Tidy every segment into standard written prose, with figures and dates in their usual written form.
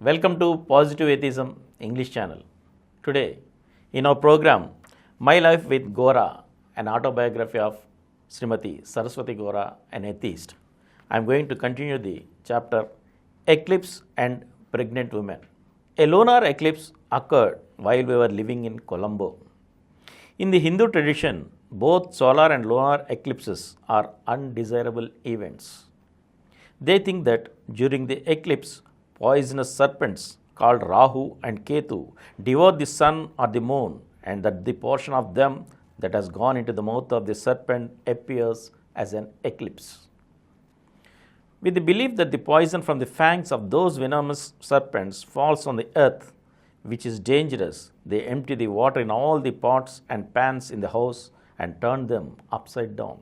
Welcome to Positive Atheism English channel. Today, in our program, My Life with Gora, an autobiography of Srimati Saraswati Gora, an atheist, I am going to continue the chapter Eclipse and Pregnant Women. A lunar eclipse occurred while we were living in Colombo. In the Hindu tradition, both solar and lunar eclipses are undesirable events. They think that during the eclipse, poisonous serpents called Rahu and Ketu devour the sun or the moon, and that the portion of them that has gone into the mouth of the serpent appears as an eclipse. With the belief that the poison from the fangs of those venomous serpents falls on the earth, which is dangerous, they empty the water in all the pots and pans in the house and turn them upside down.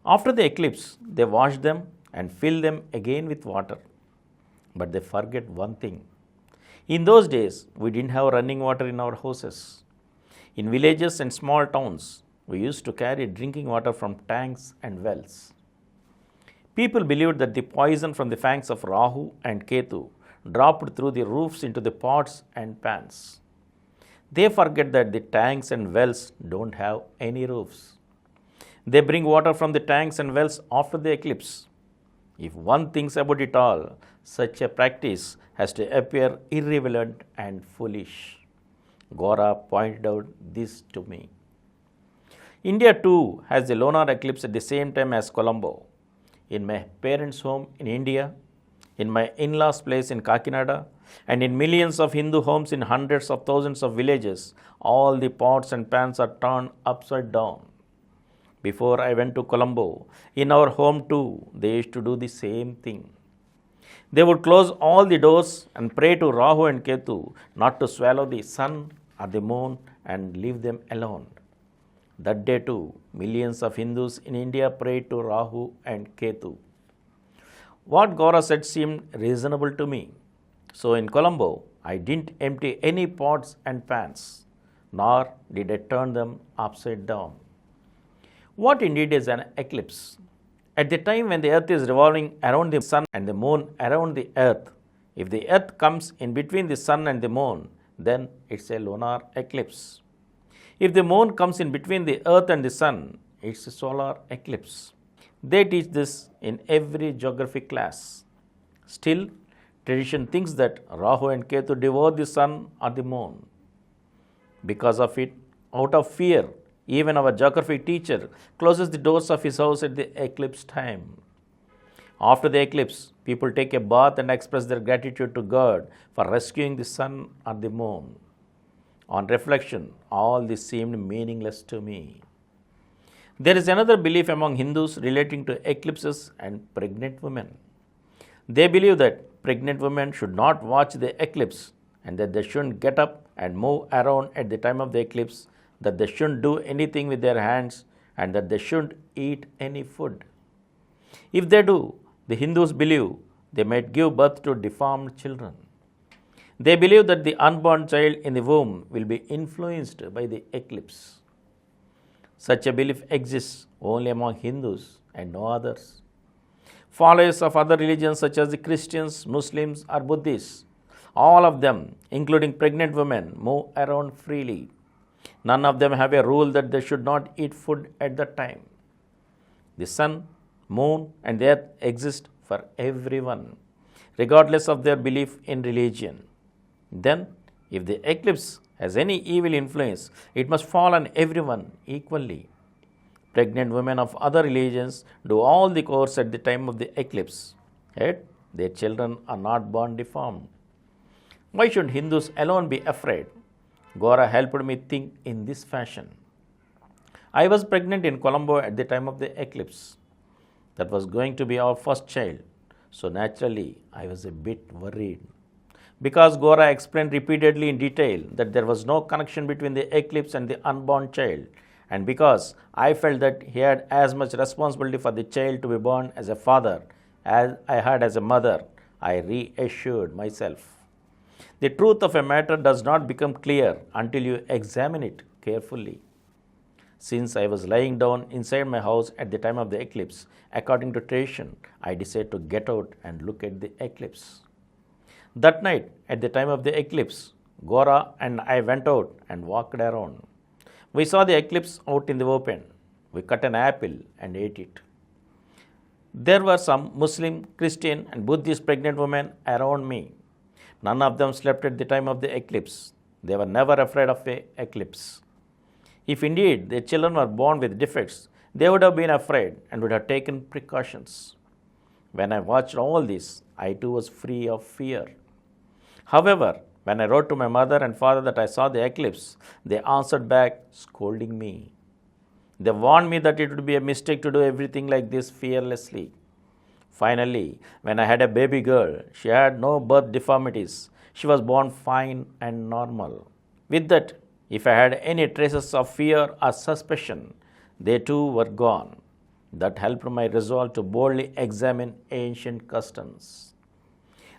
After the eclipse, they wash them and fill them again with water. But they forget one thing. In those days, we didn't have running water in our houses. In villages and small towns, we used to carry drinking water from tanks and wells. People believed that the poison from the fangs of Rahu and Ketu dropped through the roofs into the pots and pans. They forget that the tanks and wells don't have any roofs. They bring water from the tanks and wells after the eclipse. If one thinks about it all, such a practice has to appear irrelevant and foolish. Gora pointed out this to me. India too has a lunar eclipse at the same time as Colombo. In my parents' home in India, in my in-laws' place in Kakinada, and in millions of Hindu homes in hundreds of thousands of villages, all the pots and pans are turned upside down. Before I went to Colombo, in our home too, they used to do the same thing. They would close all the doors and pray to Rahu and Ketu not to swallow the sun or the moon and leave them alone. That day too, millions of Hindus in India prayed to Rahu and Ketu. What Gora said seemed reasonable to me. So in Colombo, I didn't empty any pots and pans, nor did I turn them upside down. What indeed is an eclipse? At the time when the earth is revolving around the sun and the moon around the earth, if the earth comes in between the sun and the moon, then it's a lunar eclipse. If the moon comes in between the earth and the sun, it's a solar eclipse. They teach this in every geography class. Still, tradition thinks that Rahu and Ketu devour the sun or the moon. Because of it, out of fear, even our geography teacher closes the doors of his house at the eclipse time. After the eclipse, people take a bath and express their gratitude to God for rescuing the sun or the moon. On reflection, all this seemed meaningless to me. There is another belief among Hindus relating to eclipses and pregnant women. They believe that pregnant women should not watch the eclipse and that they shouldn't get up and move around at the time of the eclipse, that they shouldn't do anything with their hands, and that they shouldn't eat any food. If they do, the Hindus believe they might give birth to deformed children. They believe that the unborn child in the womb will be influenced by the eclipse. Such a belief exists only among Hindus and no others. Followers of other religions such as the Christians, Muslims or Buddhists, all of them, including pregnant women, move around freely. None of them have a rule that they should not eat food at that time. The sun, moon and the earth exist for everyone, regardless of their belief in religion. Then, if the eclipse has any evil influence, it must fall on everyone equally. Pregnant women of other religions do all the chores at the time of the eclipse, yet their children are not born deformed. Why should Hindus alone be afraid? Gora helped me think in this fashion. I was pregnant in Colombo at the time of the eclipse. That was going to be our first child, so naturally I was a bit worried. Because Gora explained repeatedly in detail that there was no connection between the eclipse and the unborn child, and because I felt that he had as much responsibility for the child to be born as a father as I had as a mother, I reassured myself. The truth of a matter does not become clear until you examine it carefully. Since I was lying down inside my house at the time of the eclipse, according to tradition, I decided to get out and look at the eclipse. That night, at the time of the eclipse, Gora and I went out and walked around. We saw the eclipse out in the open. We cut an apple and ate it. There were some Muslim, Christian, and Buddhist pregnant women around me. None of them slept at the time of the eclipse. They were never afraid of an eclipse. If indeed their children were born with defects, they would have been afraid and would have taken precautions. When I watched all this, I too was free of fear. However, when I wrote to my mother and father that I saw the eclipse, they answered back, scolding me. They warned me that it would be a mistake to do everything like this fearlessly. Finally, when I had a baby girl, she had no birth deformities. She was born fine and normal. With that, if I had any traces of fear or suspicion, they too were gone. That helped my resolve to boldly examine ancient customs.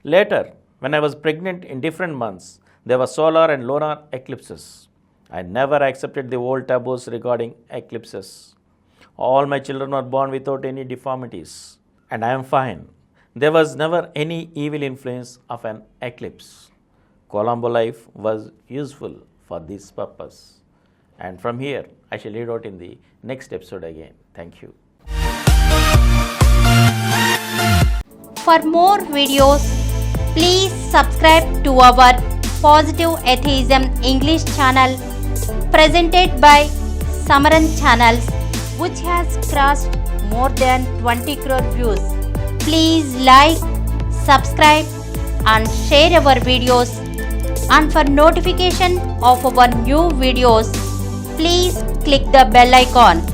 Later, when I was pregnant in different months, there were solar and lunar eclipses. I never accepted the old taboos regarding eclipses. All my children were born without any deformities, and I am fine. There was never any evil influence of an eclipse. Colombo life was useful for this purpose. And from here, I shall read out in the next episode again. Thank you. For more videos, please subscribe to our Positive Atheism English channel presented by Samaram channels, which has crossed more than 20 crore views. Please like, subscribe and share our videos, and for notification of our new videos, please click the bell icon.